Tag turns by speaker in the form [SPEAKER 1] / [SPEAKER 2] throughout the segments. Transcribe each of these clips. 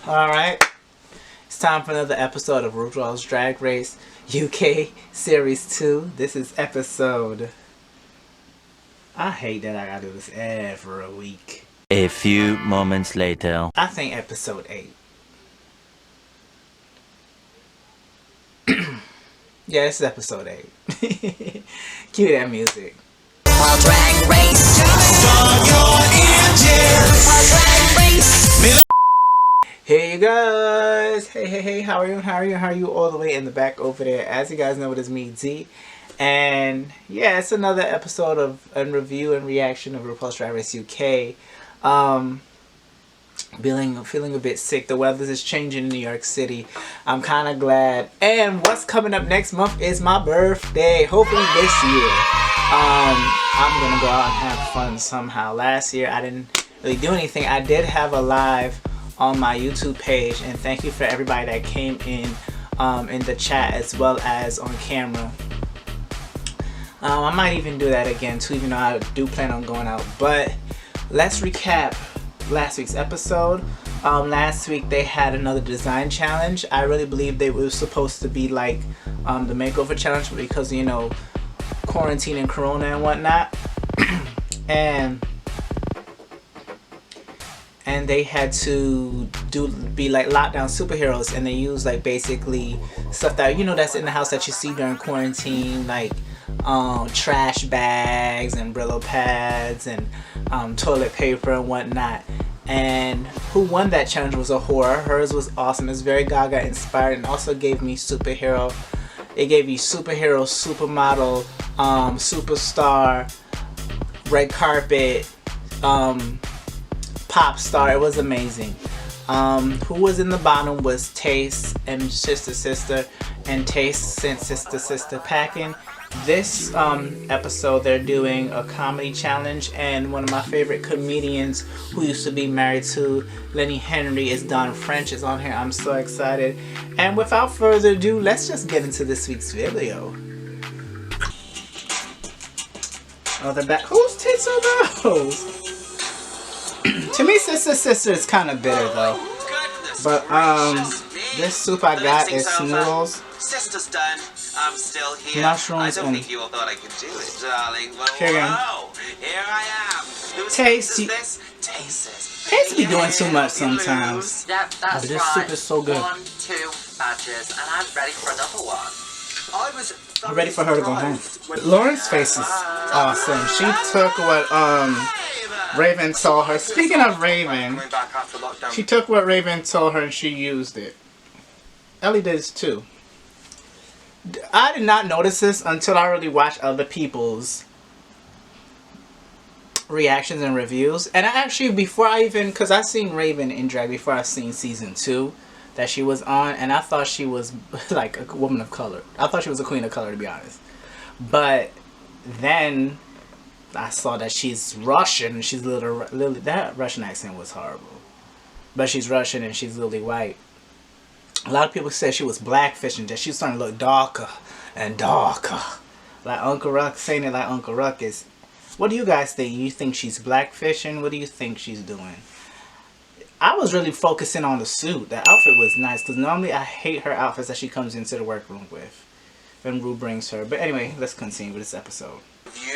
[SPEAKER 1] Alright, it's time for another episode of RuPaul's Drag Race UK Series 2. This is episode... I hate that I gotta do this every week.
[SPEAKER 2] A few moments later.
[SPEAKER 1] I think episode 8. Yeah, this is episode 8. Cue that music.
[SPEAKER 3] RuPaul's Drag Race. Start your engines. RuPaul's Drag Race.
[SPEAKER 1] Hey you guys! Hey, how are you all the way in the back over there? As you guys know, it is me, Z. And yeah, it's another episode of a review and reaction of RuPaul's Drag Race UK. Feeling a bit sick. The weather is changing in New York City. I'm kind of glad. And what's coming up next month is my birthday. Hopefully this year. I'm gonna go out and have fun somehow. Last year I didn't really do anything. I did have a live on my YouTube page, and thank you for everybody that came in the chat as well as on camera. I might even do that again too, even though I do plan on going out. But let's recap last week's episode. Last week they had another design challenge. I really believe they were supposed to be like the makeover challenge, because you know, quarantine and corona and whatnot. and they had to be like lockdown superheroes, and they used like basically stuff that, you know, that's in the house that you see during quarantine, like trash bags and Brillo pads and toilet paper and whatnot. And who won that challenge was a horror. Hers was awesome. It's very Gaga inspired, and also gave me superhero. It gave you superhero, supermodel, superstar, red carpet, pop star. It was amazing. Who was in the bottom was Taste and Sister, and Taste sent Sister packing. This episode they're doing a comedy challenge, and one of my favorite comedians who used to be married to Lenny Henry is Don French is on here. I'm so excited. And without further ado, let's just get into this week's video. Oh, the back. Whose tits are those? To me, Sister is kind of bitter though. But this soup I got is noodles,
[SPEAKER 4] Sister's done. I'm still here.
[SPEAKER 1] mushrooms,
[SPEAKER 4] I don't
[SPEAKER 1] and
[SPEAKER 4] think you all thought I could do it, darling. Well,
[SPEAKER 1] chicken.
[SPEAKER 4] whoa, here I am. Whose
[SPEAKER 1] Tasty.
[SPEAKER 4] is this? Tastes.
[SPEAKER 1] Taste be doing too much sometimes.
[SPEAKER 3] Yep, that's
[SPEAKER 1] But this
[SPEAKER 3] right.
[SPEAKER 1] soup is so good.
[SPEAKER 3] 1, 2 badges, and I'm ready for another one.
[SPEAKER 4] I was
[SPEAKER 1] I'm ready for her to go home. Lauren's face is awesome. She took what Raven told her. Speaking of Raven,
[SPEAKER 4] coming back after lockdown.
[SPEAKER 1] she took what Raven told her and she used it. Ellie did this too. I did not notice this until I really watched other people's reactions and reviews. And I actually, before I even, because I seen Raven in drag before I seen season 2 that she was on, and I thought she was like a woman of color. I thought she was a queen of color, to be honest. But then I saw that she's Russian, and she's literally, that Russian accent was horrible. But she's Russian and she's literally white. A lot of people said she was blackfishing, that she was starting to look darker and darker. Like Uncle Ruck, saying it like Uncle Ruck is. What do you guys think? You think she's blackfishing? What do you think she's doing? I was really focusing on the suit. The outfit was nice, because normally I hate her outfits that she comes into the workroom with when Ru brings her. But anyway, let's continue with this episode.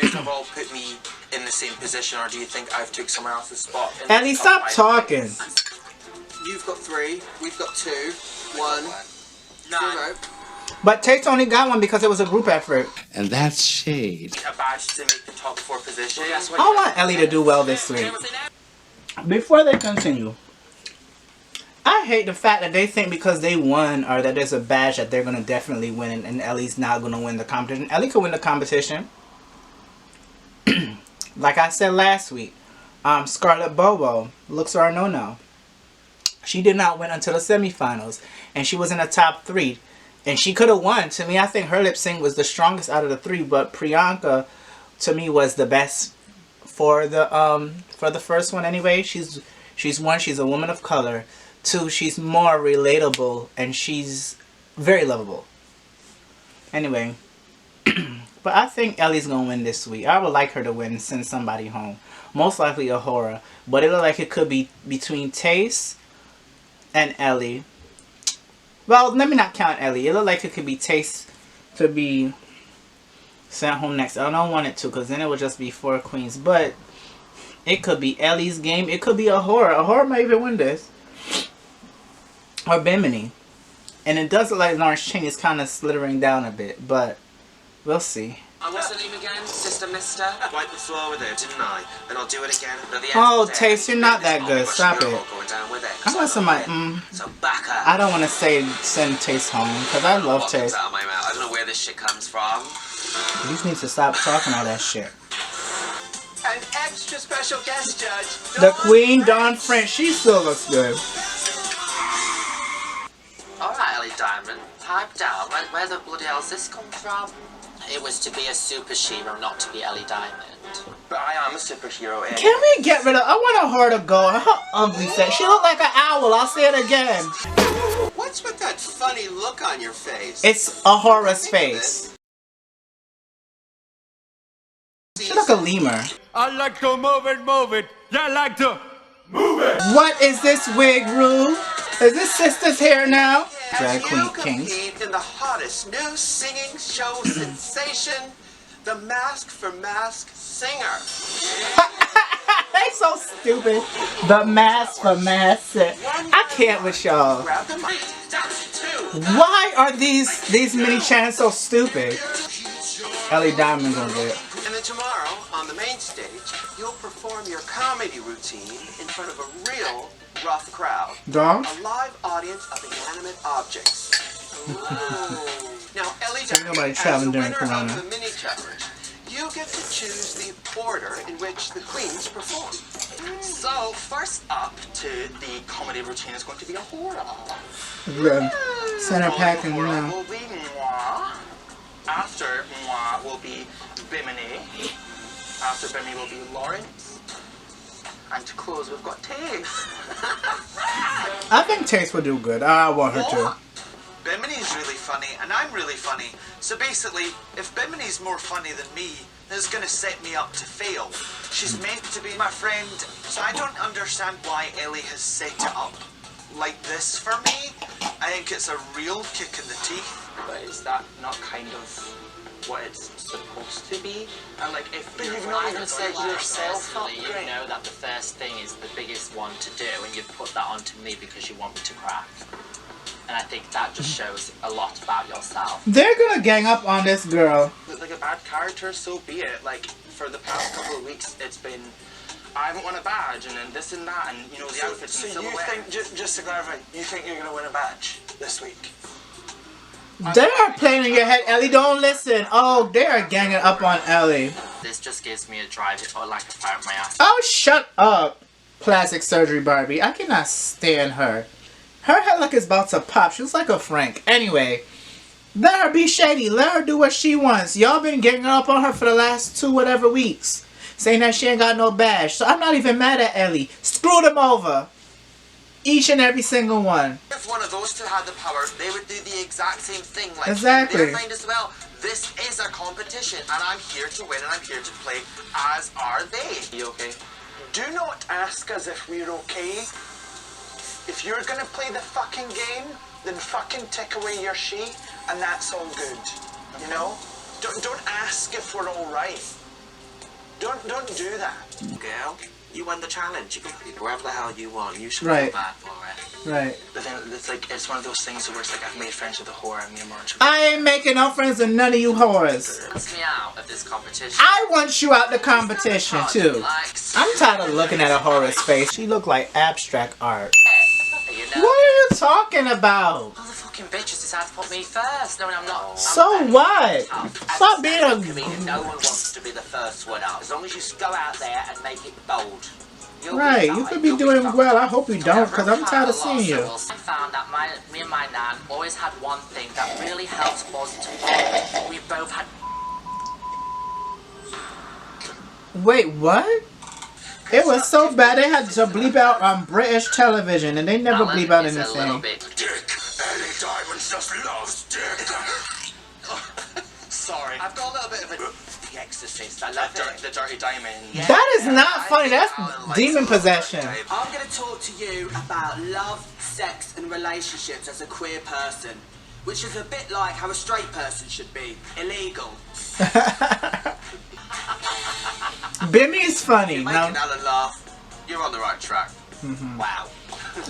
[SPEAKER 4] You have all put me in the same position, or do you think I've took someone else's spot?
[SPEAKER 1] Ellie, stop talking.
[SPEAKER 4] You've got 3, we've got 2, 1, 0.
[SPEAKER 1] But Tate's only got one because it was a group effort.
[SPEAKER 5] And that's shade.
[SPEAKER 4] A badge to make the top 4 position.
[SPEAKER 1] I want Ellie to do well this week. Before they continue, I hate the fact that they think because they won, or that there's a badge that they're going to definitely win, and Ellie's not going to win the competition. Ellie could win the competition. Like I said last week, Scarlett Bobo, looks are a no-no. She did not win until the semifinals, and she was in the top 3. And she could have won. To me, I think her lip sync was the strongest out of the 3, but Priyanka, to me, was the best for the first one anyway. She's one, she's a woman of color. 2, she's more relatable, and she's very lovable. Anyway, but I think Ellie's gonna win this week. I would like her to win, send somebody home. Most likely a horror, but it looked like it could be between Taste, and Ellie. Well, let me not count Ellie. It looked like it could be Taste to be sent home next. I don't want it to, because then it would just be 4 queens. But it could be Ellie's game. It could be a horror. A horror might even win this. Or Bimini. And it does look like Lawrence Cheney is kind of slithering down a bit. But we'll see.
[SPEAKER 4] What's the name again? Sister Mister? Wipe the floor with it, didn't I? And I'll do it again.
[SPEAKER 1] Oh, Taste, you're not that good. Stop it. I want somebody.
[SPEAKER 4] So back up.
[SPEAKER 1] I don't want to send Taste home, because I love Taste.
[SPEAKER 4] Out of my mouth. I don't know where this shit comes from.
[SPEAKER 1] You just need to stop talking all that shit.
[SPEAKER 4] An extra special guest judge.
[SPEAKER 1] The Queen, Dawn French. She still looks good.
[SPEAKER 6] Alright, Ellie Diamond, pipe down. Where the bloody hell has this come from? It was to be a superhero, not to be Ellie Diamond.
[SPEAKER 4] But I am a superhero.
[SPEAKER 1] Can we get rid of... I want her to go. Her ugly set. She looked like an owl. I'll say it again.
[SPEAKER 4] What's with that funny look on your face?
[SPEAKER 1] It's a horror's face. She look a lemur.
[SPEAKER 7] I like to move it. You like to move it.
[SPEAKER 1] What is this wig, Rue? Is this sister's hair now? Drag
[SPEAKER 4] You
[SPEAKER 1] Queen King.
[SPEAKER 4] compete in the hottest new singing show sensation, the Mask for Mask Singer.
[SPEAKER 1] They so stupid. The Mask for Mask. I can't with y'all.
[SPEAKER 4] Grab the mic. That's 2.
[SPEAKER 1] Why are these mini channels so stupid? Ellie Diamond's on it.
[SPEAKER 4] And then tomorrow, on the main stage, you'll perform your comedy routine in front of a real rough crowd.
[SPEAKER 1] Dog?
[SPEAKER 4] A live audience of inanimate objects. Ooh. Now, Ellie
[SPEAKER 1] Ain't nobody
[SPEAKER 4] Diamond,
[SPEAKER 1] traveling
[SPEAKER 4] as the
[SPEAKER 1] during
[SPEAKER 4] winner
[SPEAKER 1] Corona.
[SPEAKER 4] of the mini challenge, you get to choose the order in which the queens perform.
[SPEAKER 8] So, first up to the comedy routine is going to be a horror.
[SPEAKER 1] Yeah. Center pack and
[SPEAKER 8] Horror
[SPEAKER 1] you know.
[SPEAKER 8] will be moi. After moi will be Bimini. After Bimini will be Lawrence. And to close, we've got Taste.
[SPEAKER 1] I think Taste will do good. I want her to.
[SPEAKER 9] Bimini's really funny, and I'm really funny. So basically, if Bimini's more funny than me, it's gonna set me up to fail. She's meant to be my friend, so I don't understand why Ellie has set it up like this for me. I think it's a real kick in the teeth.
[SPEAKER 8] But is that not kind of what it's supposed to be? And like, if you've
[SPEAKER 6] Well, I would say
[SPEAKER 8] yourself up,
[SPEAKER 6] personally, you know that the first thing is the biggest one to do, and you put that onto me because you want me to crack. And I think that just shows a lot about yourself.
[SPEAKER 1] They're gonna gang up on this girl.
[SPEAKER 8] like a bad character, so be it. Like, for the past couple of weeks, it's been, I haven't won a badge, and then this and that, and you know, the outfits and the
[SPEAKER 9] So you
[SPEAKER 8] silhouette.
[SPEAKER 9] think, just to clarify, you think you're gonna win a badge this week?
[SPEAKER 1] They are playing in your head, Ellie. Don't listen. Oh, they are ganging up on Ellie.
[SPEAKER 6] This just gives me a drive, or like a fire up my ass.
[SPEAKER 1] Oh, shut up, plastic surgery Barbie. I cannot stand her. Her head like it's about to pop. She looks like a Frank. Anyway, let her be shady. Let her do what she wants. Y'all been getting up on her for the last 2 whatever weeks, saying that she ain't got no badge. So I'm not even mad at Ellie. Screw them over. Each and every single one.
[SPEAKER 4] If one of those two had the power, they would do the exact same thing. Like,
[SPEAKER 1] Exactly.
[SPEAKER 4] They're mind as well. This is a competition, and I'm here to win, and I'm here to play, as are they.
[SPEAKER 8] You okay?
[SPEAKER 9] Do not ask us if we're okay. If you're gonna play the fucking game, then fucking take away your sheet, and that's all good. You know? Don't ask if we're all right. Don't do that.
[SPEAKER 4] Girl, you won the challenge. You can play wherever the hell you want. You should
[SPEAKER 1] Right.
[SPEAKER 4] feel bad for it.
[SPEAKER 1] Right.
[SPEAKER 8] But then it's like, it's one of those things where it's like, I've made friends with the horror, and me and March.
[SPEAKER 1] I ain't making no friends with none of you whores.
[SPEAKER 6] Wants me out of this competition.
[SPEAKER 1] I want you out the competition too.
[SPEAKER 6] Like,
[SPEAKER 1] I'm tired of looking at a horror's face. She look like abstract art.
[SPEAKER 6] you know.
[SPEAKER 1] What are you talking about?
[SPEAKER 6] All the fucking bitches decide to put me first, knowing I'm not.
[SPEAKER 1] So what? Stop being a...
[SPEAKER 6] No one wants to be the first one up. As long as you go out there and make it bold. You'll
[SPEAKER 1] Right,
[SPEAKER 6] be
[SPEAKER 1] you
[SPEAKER 6] fine.
[SPEAKER 1] could be
[SPEAKER 6] You'll
[SPEAKER 1] doing
[SPEAKER 6] fine.
[SPEAKER 1] well. I hope you don't, because I'm tired of seeing you.
[SPEAKER 6] I found that me and my nan always had one thing that really helped us to bond. We both had.
[SPEAKER 1] Wait, what? It was so bad they had to bleep out on British television, and they never bleep out
[SPEAKER 6] Is a little
[SPEAKER 1] anything.
[SPEAKER 6] bit.
[SPEAKER 9] Dick. Ellie Diamond just loves dick.
[SPEAKER 8] Sorry.
[SPEAKER 4] I've got a little bit of a
[SPEAKER 6] narcissist. I love it.
[SPEAKER 8] The dirty diamond.
[SPEAKER 6] Yeah.
[SPEAKER 1] That is not funny. That's
[SPEAKER 9] Alan likes
[SPEAKER 1] demon
[SPEAKER 9] a lot of
[SPEAKER 1] possession.
[SPEAKER 9] dirty
[SPEAKER 10] I'm going to talk to you about love, sex, and relationships as a queer person, which is a bit like how a straight person should be. Illegal.
[SPEAKER 1] Bimini's funny.
[SPEAKER 4] You're
[SPEAKER 1] Now,
[SPEAKER 4] making Alan laugh. You're on the right track.
[SPEAKER 6] Wow.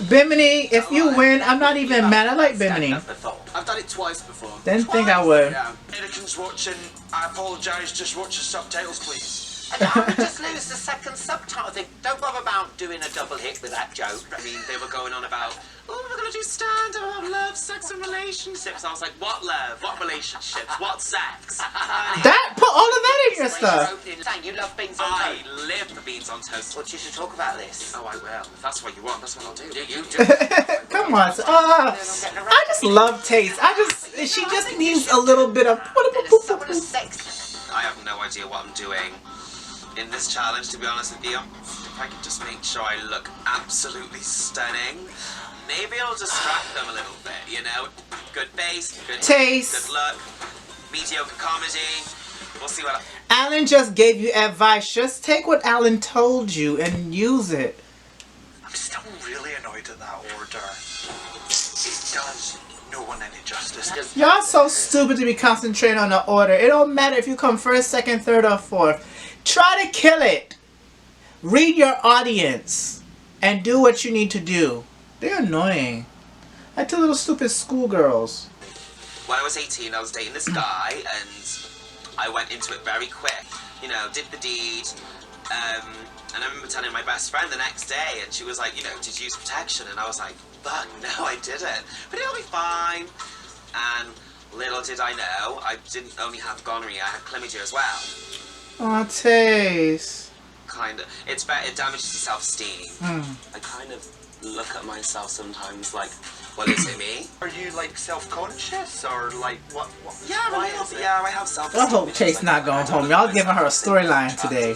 [SPEAKER 1] Bimini, if you win, I'm not even mad. I like Bimini.
[SPEAKER 4] I've done it twice before.
[SPEAKER 1] Didn't think I would.
[SPEAKER 4] Yeah.
[SPEAKER 8] Anakin's watching. I apologise. Just watch the subtitles, please.
[SPEAKER 6] And I would just lose the second subtitle thing. Don't bother about doing a double hit with that joke.
[SPEAKER 4] I mean, they were going on about, oh, we're going to do stand-up, love, sex, and relationships. I was like, what love? What relationships? What sex?
[SPEAKER 1] That put all of that in your stuff.
[SPEAKER 6] Saying you love beans on
[SPEAKER 4] I
[SPEAKER 6] toast.
[SPEAKER 4] live for beans on toast.
[SPEAKER 6] Well, you should talk about this.
[SPEAKER 4] Oh, I will. If that's what you want, that's what I'll do.
[SPEAKER 6] You do.
[SPEAKER 1] Come on. I just love Taste. She just needs a little bit of.
[SPEAKER 6] Sex.
[SPEAKER 4] I have no idea what I'm doing in this challenge, to be honest with you. If I could just make sure I look absolutely stunning, maybe it'll distract them a little bit, you know? Good face, good
[SPEAKER 1] Taste.
[SPEAKER 4] good look, mediocre comedy. We'll see what
[SPEAKER 1] Alan just gave you advice. Just take what Alan told you and use it.
[SPEAKER 9] I'm still really annoyed at that order. It does no one any justice.
[SPEAKER 1] Y'all so stupid to be concentrating on the order. It don't matter if you come first, second, third, or fourth. Try to kill it. Read your audience and do what you need to do. They're annoying. Like two little stupid schoolgirls.
[SPEAKER 4] When I was 18, I was dating this guy, and I went into it very quick. You know, did the deed. And I remember telling my best friend the next day, and she was like, you know, did you use protection? And I was like, fuck, no, I didn't. But it'll be fine. And little did I know, I didn't only have gonorrhea, I had chlamydia as well.
[SPEAKER 1] Aw, Taste.
[SPEAKER 4] Kind of. It's better, it damages your self-esteem. I kind of look at myself sometimes like, well, is it me?
[SPEAKER 8] Are you like self-conscious or like what?
[SPEAKER 4] Yeah,
[SPEAKER 8] why
[SPEAKER 4] I
[SPEAKER 8] is it?
[SPEAKER 4] have self-esteem.
[SPEAKER 1] I hope Taste not going home. Y'all giving her a storyline today.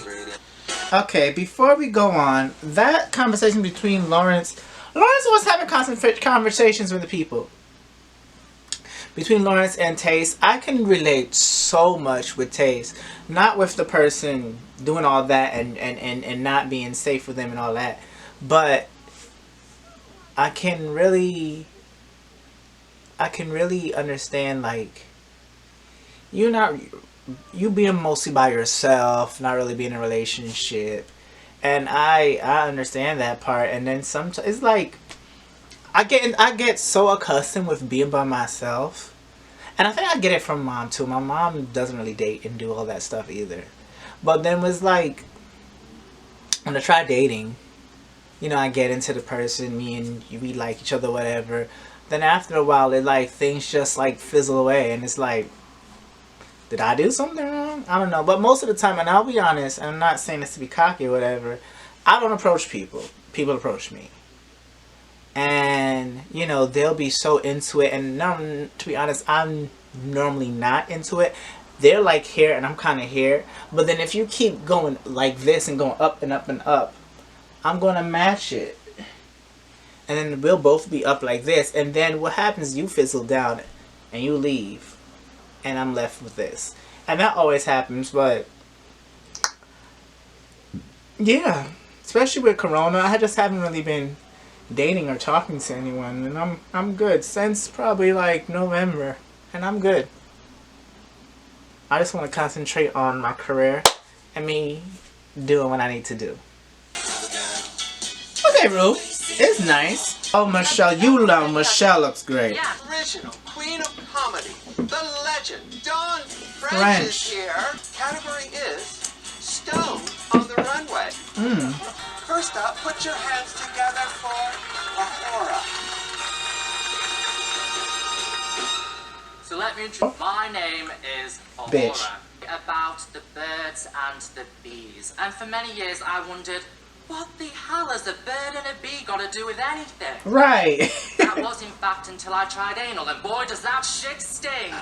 [SPEAKER 1] Okay, before we go on, that conversation between Lawrence was having conversations with the people. Between Lawrence and Taste, I can relate so much with Taste. Not with the person doing all that and not being safe with them and all that. But I can really understand, like, you being mostly by yourself, not really being in a relationship. And I understand that part. And then sometimes it's like I get so accustomed with being by myself. And I think I get it from Mom too. My mom doesn't really date and do all that stuff either. But then was like, when I try dating, you know, I get into the person, me and we like each other, whatever. Then after a while, it like things just like fizzle away, and it's like, did I do something wrong? I don't know. But most of the time, and I'll be honest, and I'm not saying this to be cocky or whatever, I don't approach people. People approach me. And, you know, they'll be so into it. And to be honest, I'm normally not into it. They're like here and I'm kind of here. But then if you keep going like this and going up and up and up, I'm going to match it. And then we'll both be up like this. And then what happens, you fizzle down and you leave. And I'm left with this. And that always happens, but yeah. Especially with Corona, I just haven't really been dating or talking to anyone, and I'm good since probably like November, and I'm good. I just want to concentrate on my career and me doing what I need to do. Okay, Ru, it's nice. Oh, Michelle, you love Michelle. Looks great.
[SPEAKER 4] Original queen of comedy, the legend, Dawn French
[SPEAKER 1] French.
[SPEAKER 4] is here. Category is Stone on the Runway. First up, put your hands together for Ahura.
[SPEAKER 6] So let me introduce. My name is Ahura.
[SPEAKER 1] Bitch.
[SPEAKER 6] About the birds and the bees. And for many years I wondered, what the hell has a bird and a bee got to do with anything?
[SPEAKER 1] Right.
[SPEAKER 6] That was in fact until I tried anal, and boy does that shit sting.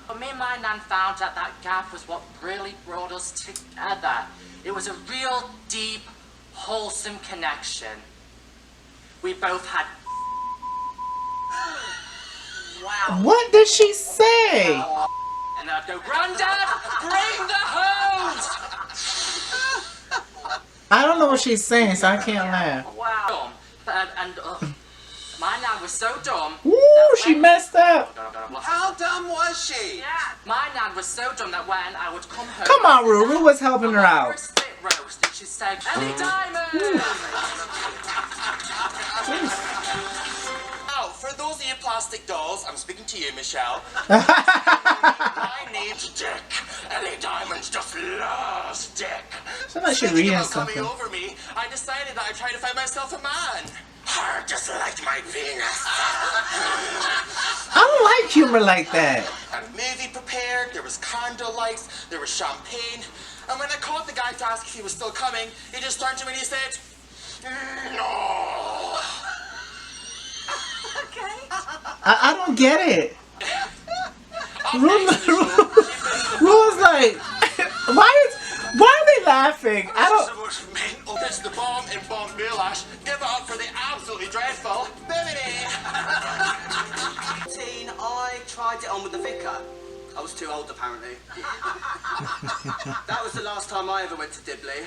[SPEAKER 6] But me and my nan found out that gap was what really brought us together. It was a real deep, wholesome connection. We both had. Wow.
[SPEAKER 1] What did she say?
[SPEAKER 6] And I'd go, Granddad, bring the hose!
[SPEAKER 1] I don't know what she's saying, so I can't laugh.
[SPEAKER 6] Wow. My nan was so dumb.
[SPEAKER 1] Woo, she messed up.
[SPEAKER 4] How dumb was she?
[SPEAKER 6] My nan was so dumb that when I would come home...
[SPEAKER 1] Come on, Ruru was helping her out.
[SPEAKER 6] First spit roast, and she'd say, Ellie Diamond!
[SPEAKER 8] Now, for those of you plastic dolls, I'm speaking to you, Michelle. My name's Dick. Ellie Diamond just loves Dick.
[SPEAKER 1] Somebody should
[SPEAKER 8] Thinking
[SPEAKER 1] read
[SPEAKER 8] about coming
[SPEAKER 1] something.
[SPEAKER 8] over me, I decided that I'd try to find myself a man. Hard just like my Venus.
[SPEAKER 1] I don't like humor like that.
[SPEAKER 8] A movie prepared, there was candle lights, there was champagne, and when I called the guy to ask if he was still coming, he just turned to me and he said, no.
[SPEAKER 1] I don't get it. Rule's like, why are they laughing? I don't.
[SPEAKER 8] It's the bomb in Bomb Moulash. Give it up for the absolutely dreadful Bimini.
[SPEAKER 10] I tried it on with the vicar. I was too old, apparently. That was the last time I ever went to Dibley.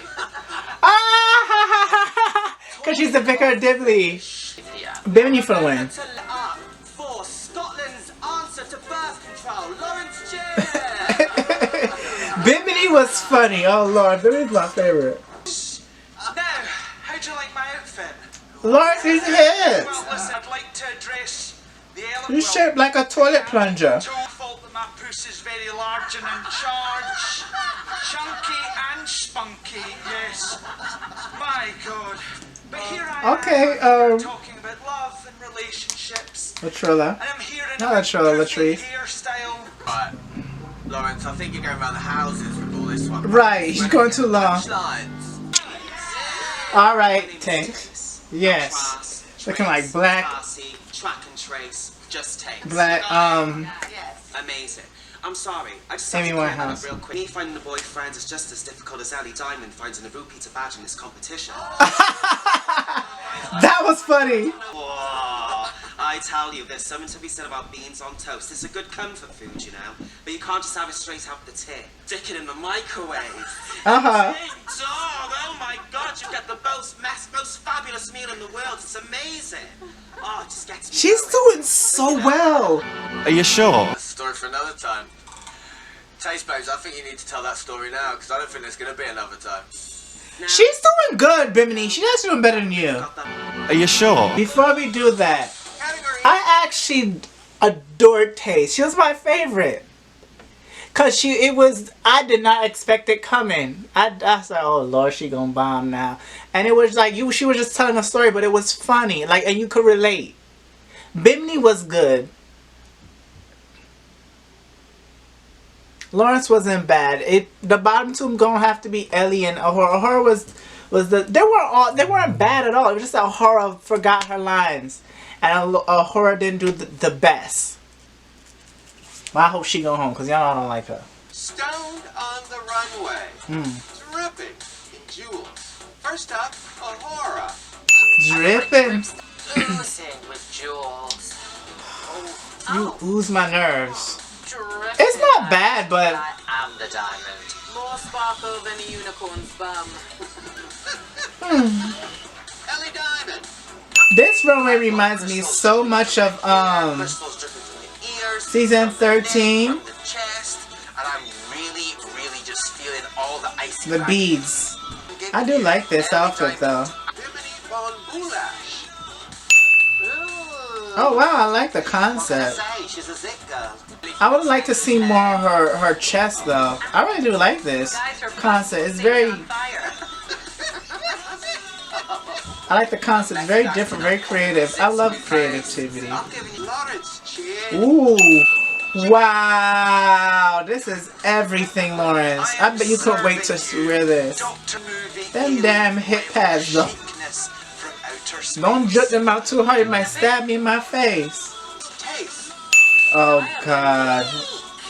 [SPEAKER 1] Because she's the vicar of Dibley. Bimini for the win.
[SPEAKER 10] For Scotland's answer to birth control, Lawrence Jim.
[SPEAKER 1] Bimini was funny. Oh Lord, Bimini's my favorite.
[SPEAKER 9] Now, how'd you like my outfit?
[SPEAKER 1] Lawrence is hit.
[SPEAKER 9] Well, listen, I'd like to address the element.
[SPEAKER 1] You're shaped like a toilet plunger.
[SPEAKER 9] It's your fault that my puss is very large and in charge. Chunky and spunky, yes. My God. But here I am, talking about love and relationships.
[SPEAKER 1] Latrilla.
[SPEAKER 9] And I'm here in
[SPEAKER 1] Not Latrilla, Latrice.
[SPEAKER 9] hairstyle.
[SPEAKER 10] Right, Lawrence, I think you're going around the houses with all this one.
[SPEAKER 1] Right, he's going too long. Alright, Tank. Yes. Looking like black.
[SPEAKER 4] Classy, track and trace, just takes.
[SPEAKER 1] Black,
[SPEAKER 4] Amazing. I'm sorry. I just
[SPEAKER 1] Amy
[SPEAKER 4] have to clear that
[SPEAKER 1] Winehouse.
[SPEAKER 4] up real quick. Me finding a boyfriend is just as difficult as Ellie Diamond finding a RuPaul's badge in this competition.
[SPEAKER 1] That was funny.
[SPEAKER 4] Whoa. I tell you, there's something to be said about beans on toast. It's a good comfort food, you know. But you can't just have it straight out the tin. Stick it in the microwave.
[SPEAKER 1] Uh-huh.
[SPEAKER 4] Hey, dog! Oh my God! You've got the most fabulous meal in the world. It's amazing. Oh, it just gets me.
[SPEAKER 1] She's
[SPEAKER 4] going.
[SPEAKER 1] doing so well.
[SPEAKER 2] Are you sure?
[SPEAKER 10] That's a story for another time. Taste babes, I think you need to tell that story now, because I don't think there's going to be another time.
[SPEAKER 1] She's doing good, Bimini. She's actually doing better than you.
[SPEAKER 2] Are you sure?
[SPEAKER 1] Before we do that, I actually adored Taste. She was my favorite. Cause I did not expect it coming. I was like, oh Lord, she gonna bomb now. And it was like she was just telling a story, but it was funny. Like, and you could relate. Bimini was good. Lawrence wasn't bad. The bottom two gonna have to be Ellie and Ahura. Ahura they weren't bad at all. It was just that Ahura forgot her lines, and Ahura didn't do the best. But I hope she go home, because y'all know I don't like her.
[SPEAKER 11] Stoned on the runway. Dripping in jewels. First up, Ahura.
[SPEAKER 1] Dripping.
[SPEAKER 6] Oozing with jewels.
[SPEAKER 1] You ooze my nerves.
[SPEAKER 6] Dripping.
[SPEAKER 1] It's not bad, but
[SPEAKER 6] I am the diamond.
[SPEAKER 12] More sparkle than a unicorn's bum.
[SPEAKER 11] Ellie Diamond.
[SPEAKER 1] this runway reminds me so much of season 13.
[SPEAKER 8] From the chest, and I'm really just feeling all the icy
[SPEAKER 1] The beads. I do like this outfit though. Oh wow, I like the concept.
[SPEAKER 10] She's a zick girl.
[SPEAKER 1] I would like to see more of her chest though. I really do like this concept. It's very... I like the concept. It's very different, very creative. I love creativity. Ooh. Wow. This is everything, Lawrence. I bet you couldn't wait to wear this. Them damn hip pads though. Don't jut them out too hard. You might stab me in my face. Oh God.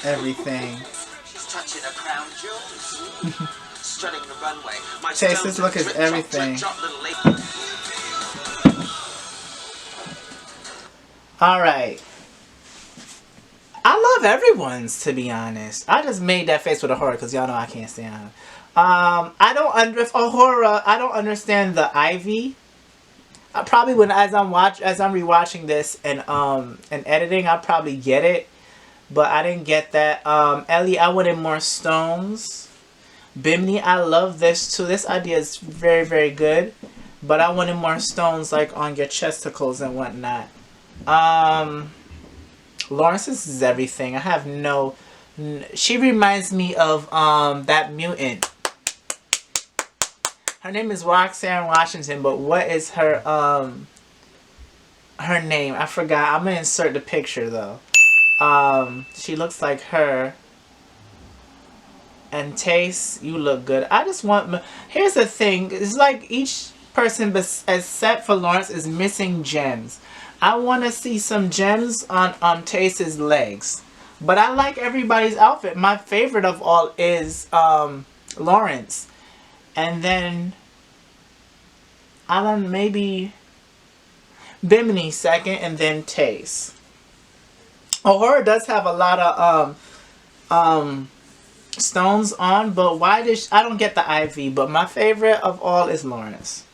[SPEAKER 1] Everything.
[SPEAKER 4] She's touching her crown jewels. Strutting the runway. My
[SPEAKER 1] Chase, this look is everything. Alright. I love everyone's, to be honest. I just made that face with a horror because y'all know I can't stand her. I don't understand the Ivy. Probably when as I'm rewatching this and editing, I'll probably get it, but I didn't get that. Ellie, I wanted more stones. Bimini, I love this too. This idea is very, very good, but I wanted more stones like on your chesticles and whatnot. Lawrence's is everything. I have no. She reminds me of that mutant. Her name is Roxanne Washington, but what is her name? I forgot. I'm gonna insert the picture though. She looks like her. And Taste, you look good. I just want. Here's the thing. It's like each person, except for Lawrence, is missing gems. I want to see some gems on Taste's legs. But I like everybody's outfit. My favorite of all is Lawrence. And then I don't know, maybe Bimini second, and then Taste. Horror does have a lot of stones on, but why did I don't get the IV, but my favorite of all is Lawrence.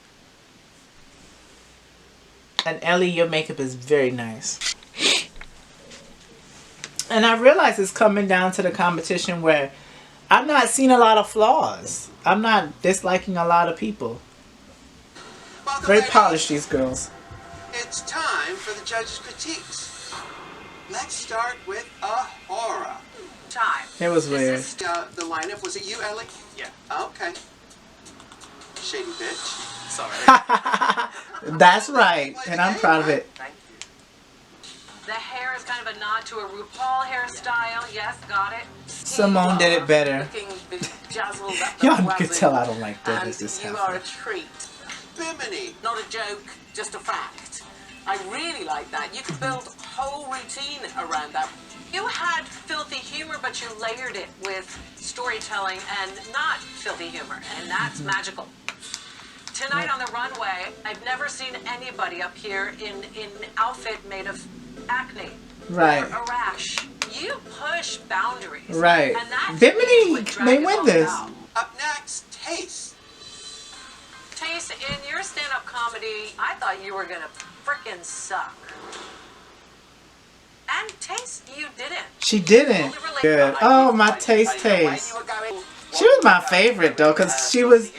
[SPEAKER 1] And Ellie, your makeup is very nice. And I realize it's coming down to the competition where I'm not seeing a lot of flaws. I'm not disliking a lot of people. Very polished, these girls.
[SPEAKER 11] It's time for the judges' critiques. Let's start with Ahura.
[SPEAKER 12] Time.
[SPEAKER 1] It was weird.
[SPEAKER 11] Is this, the lineup, was it you, Ellie?
[SPEAKER 8] Yeah.
[SPEAKER 11] Okay. Shady bitch.
[SPEAKER 8] Sorry.
[SPEAKER 1] That's right, and I'm proud of it.
[SPEAKER 8] Thank you.
[SPEAKER 12] The hair is kind of a nod to a RuPaul hairstyle. Yes, got it.
[SPEAKER 1] Simone did it better.
[SPEAKER 12] Looking bedazzled up the
[SPEAKER 1] Y'all can
[SPEAKER 12] wazoo.
[SPEAKER 1] tell I don't like that.
[SPEAKER 12] And
[SPEAKER 1] It's just
[SPEAKER 12] you
[SPEAKER 1] happening.
[SPEAKER 12] are a treat.
[SPEAKER 11] Bimini.
[SPEAKER 12] Not a joke, just a fact. I really like that. You could build a whole routine around that. You had filthy humor, but you layered it with storytelling and not filthy humor, and that's magical. Tonight on the runway, I've never seen anybody up here in outfit made of acne
[SPEAKER 1] Right.
[SPEAKER 12] or a rash. You push boundaries.
[SPEAKER 1] Right.
[SPEAKER 12] And that's
[SPEAKER 1] Bimini
[SPEAKER 12] what drag
[SPEAKER 1] may
[SPEAKER 12] is
[SPEAKER 1] win
[SPEAKER 12] all
[SPEAKER 1] this.
[SPEAKER 12] about.
[SPEAKER 11] Up next, Taste.
[SPEAKER 12] Taste, in your stand-up comedy, I thought you were gonna frickin' suck. And Taste, you didn't.
[SPEAKER 1] She didn't. Good. Oh, my Taste. She was my favorite though, because she was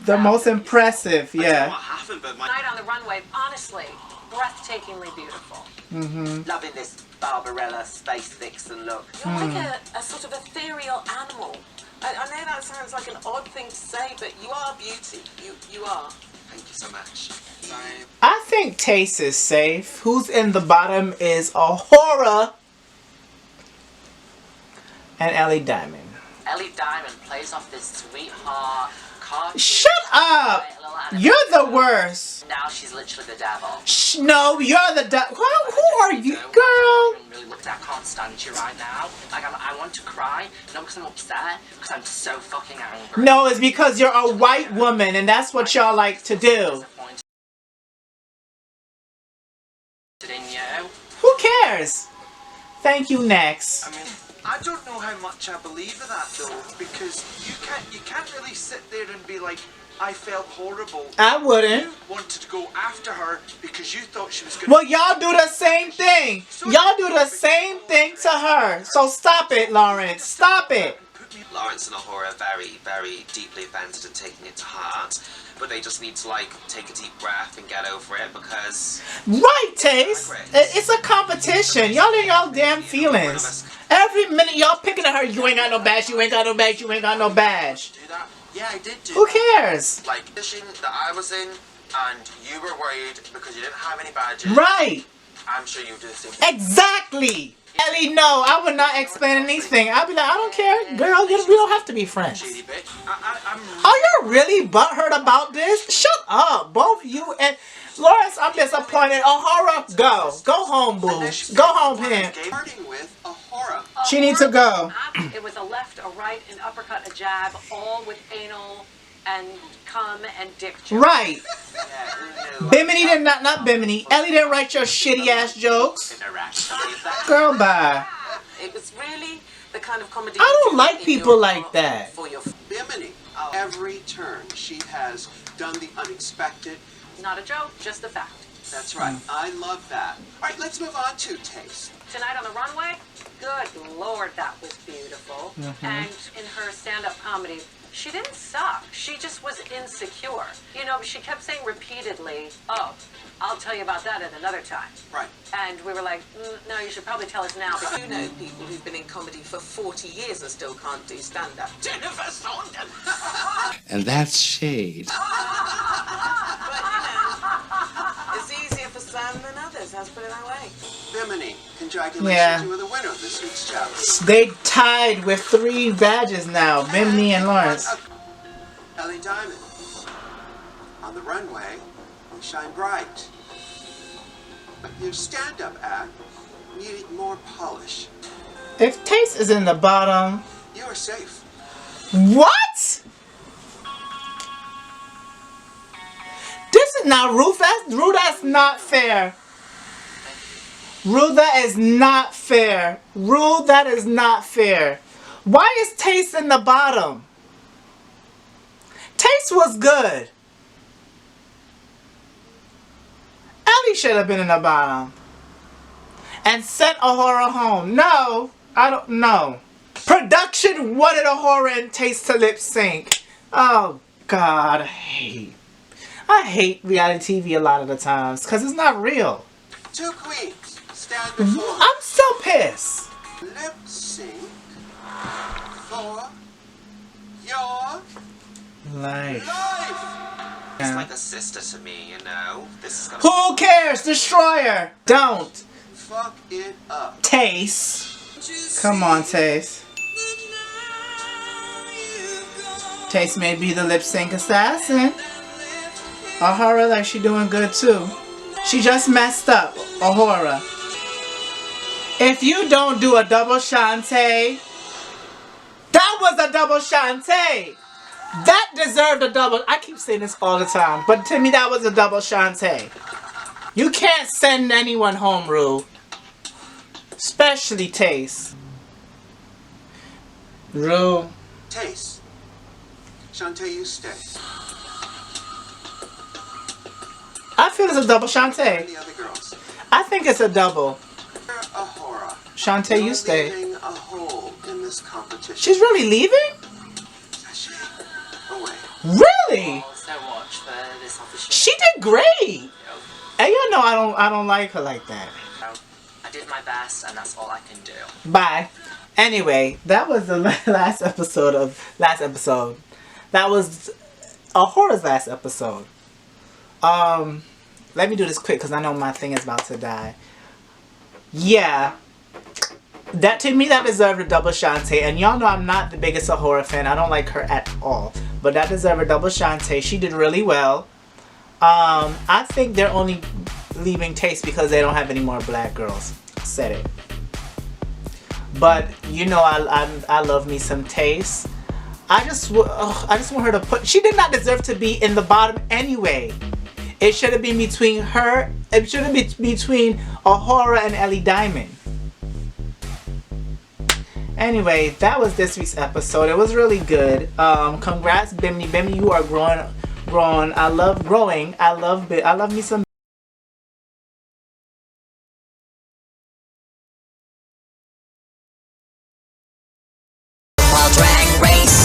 [SPEAKER 1] the most impressive. Yeah.
[SPEAKER 4] What happened, but
[SPEAKER 12] Night on the runway, honestly, breathtakingly beautiful.
[SPEAKER 10] Loving this Barbarella space vixen look.
[SPEAKER 12] You're like a sort of ethereal animal. I know that sounds like an odd thing to say, but you are beauty. You are.
[SPEAKER 4] Thank you so much.
[SPEAKER 1] I think Taste is safe. Who's in the bottom is Ahura and Ellie Diamond.
[SPEAKER 6] Ellie Diamond plays off this sweetheart cartoon.
[SPEAKER 1] Shut up! You're the worst.
[SPEAKER 6] Now she's literally the devil.
[SPEAKER 1] No, you're the who are you, girl?
[SPEAKER 6] Really look, I can't stand you right now. Like I want to cry, not because I'm upset, because I'm so fucking angry.
[SPEAKER 1] No, it's because you're a white woman, and that's what y'all like to do.
[SPEAKER 6] In you.
[SPEAKER 1] Who cares? Thank you. Next.
[SPEAKER 9] I mean, I don't know how much I believe in that though, because you can't really sit there and be like, I felt horrible.
[SPEAKER 1] I wouldn't.
[SPEAKER 9] You wanted to go after her because you thought she was gonna.
[SPEAKER 1] Well, y'all do the same thing. Y'all do the same thing to her. So stop it, Lawrence. Stop it.
[SPEAKER 4] Lawrence and Ahura are very, very deeply offended and taking it to heart. But they just need to, like, take a deep breath and get over it because...
[SPEAKER 1] Right, Taste. It's a competition. Y'all in y'all damn feelings. Every minute y'all picking at her, you ain't got no badge, you ain't got no badge, you ain't got no badge.
[SPEAKER 11] Do that? Yeah, I did do
[SPEAKER 1] Who
[SPEAKER 11] that.
[SPEAKER 1] cares?
[SPEAKER 11] Like, fishing that I was in, and you were worried because you didn't have any badges.
[SPEAKER 1] Right.
[SPEAKER 11] I'm sure you do the same thing.
[SPEAKER 1] Exactly. Ellie, no, I would not explain anything. I'd be like, I don't care. Girl, we don't have to be friends.
[SPEAKER 11] Shady bitch.
[SPEAKER 9] I'm
[SPEAKER 1] Are you really butthurt about this? Shut up, both you and Lawrence. I'm disappointed. Ahura, go home, boo. Go home, him.
[SPEAKER 11] Starting with Ahura.
[SPEAKER 1] She needs to go.
[SPEAKER 12] It was a left, a right, an uppercut, a jab, all with anal and cum and dick jokes.
[SPEAKER 1] Right. Bimini did not Bimini. Ellie didn't write your shitty ass jokes. Girl, bye.
[SPEAKER 12] It was really kind of comedy.
[SPEAKER 1] I don't like people like that.
[SPEAKER 11] Bimini, every turn, she has done the unexpected.
[SPEAKER 12] Not a joke, just a fact.
[SPEAKER 11] That's right. I love that. All right, let's move on to taste.
[SPEAKER 12] Tonight on the runway, good Lord, that was beautiful. And in her stand-up comedy, she didn't suck. She just was insecure. You know, she kept saying repeatedly, oh, I'll tell you about that at another time.
[SPEAKER 11] Right.
[SPEAKER 12] And we were like, no, you should probably tell us now. Because
[SPEAKER 13] You know people who've been in comedy for 40 years and still can't do stand-up.
[SPEAKER 11] Jennifer Saunders.
[SPEAKER 5] And that's shade.
[SPEAKER 13] But, you know, it's easier for some than others, let's put it that way.
[SPEAKER 11] Bimini, congratulations,
[SPEAKER 1] Yeah.
[SPEAKER 11] you were the winner of this week's challenge.
[SPEAKER 1] They tied with 3 badges now, Bimini and Lawrence.
[SPEAKER 11] Ellie Diamond. On the runway, you shine bright. But your stand-up act needed more polish.
[SPEAKER 1] If Taste is in the bottom,
[SPEAKER 11] You are safe.
[SPEAKER 1] what? This is not Ruth. That's not fair. Rue, that is not fair. Rue, that is not fair. Why is Taste in the bottom? Taste was good. Ellie should have been in the bottom. And sent Ahura home. No, I don't know. Production wanted Ahura and Taste to lip sync. Oh, God, I hate reality TV a lot of the times because it's not real.
[SPEAKER 11] 2 queens stand before
[SPEAKER 1] I'm so pissed.
[SPEAKER 11] lip sync for your
[SPEAKER 1] Life.
[SPEAKER 11] life.
[SPEAKER 4] It's like a sister to me, you know. This is gonna.
[SPEAKER 1] Who cares? Destroyer. Don't.
[SPEAKER 11] Fuck it up.
[SPEAKER 1] Taste. Come on, Taste. Taste may be the lip sync assassin. Ahura like she doing good too. She just messed up. Ahura. If you don't do a double Shantae, that was a double Shantae. That deserved a double. I keep saying this all the time, but to me that was a double Shantae. You can't send anyone home, Rue. Especially Taste. Rue.
[SPEAKER 11] Taste. Shantae, you stay.
[SPEAKER 1] I feel it's a double Shantae.
[SPEAKER 11] And the other girls.
[SPEAKER 1] I think it's a double.
[SPEAKER 11] Ahura.
[SPEAKER 1] Shantae, you
[SPEAKER 11] You're
[SPEAKER 1] stay.
[SPEAKER 11] leaving a hole in this competition.
[SPEAKER 1] She's really leaving?
[SPEAKER 11] Sashay away.
[SPEAKER 1] Really?
[SPEAKER 6] So watch for this opportunity.
[SPEAKER 1] She did great. And you know I don't like her like that.
[SPEAKER 6] I did my best, and that's all I can do.
[SPEAKER 1] Bye. Anyway, that was the last episode. That was Ahura's last episode. Let me do this quick because I know my thing is about to die. Yeah. That to me that deserved a double Shantae, and y'all know I'm not the biggest Ahura fan. I don't like her at all. But that deserved a double Shantae. She did really well. I think they're only leaving Taste because they don't have any more black girls. Said it. But you know I love me some Taste. I just want her to put. She did not deserve to be in the bottom anyway. It should have been between her. It should have been between Ahura and Ellie Diamond. Anyway, that was this week's episode. It was really good. Congrats, Bimini. Bimini, you are growing. I love growing. I love me some.
[SPEAKER 3] Drag race.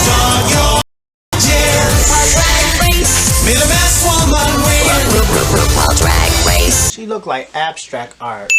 [SPEAKER 3] Start your engines. Drag race. May the best woman win. RuPaul's Drag Race.
[SPEAKER 1] She looked like abstract art.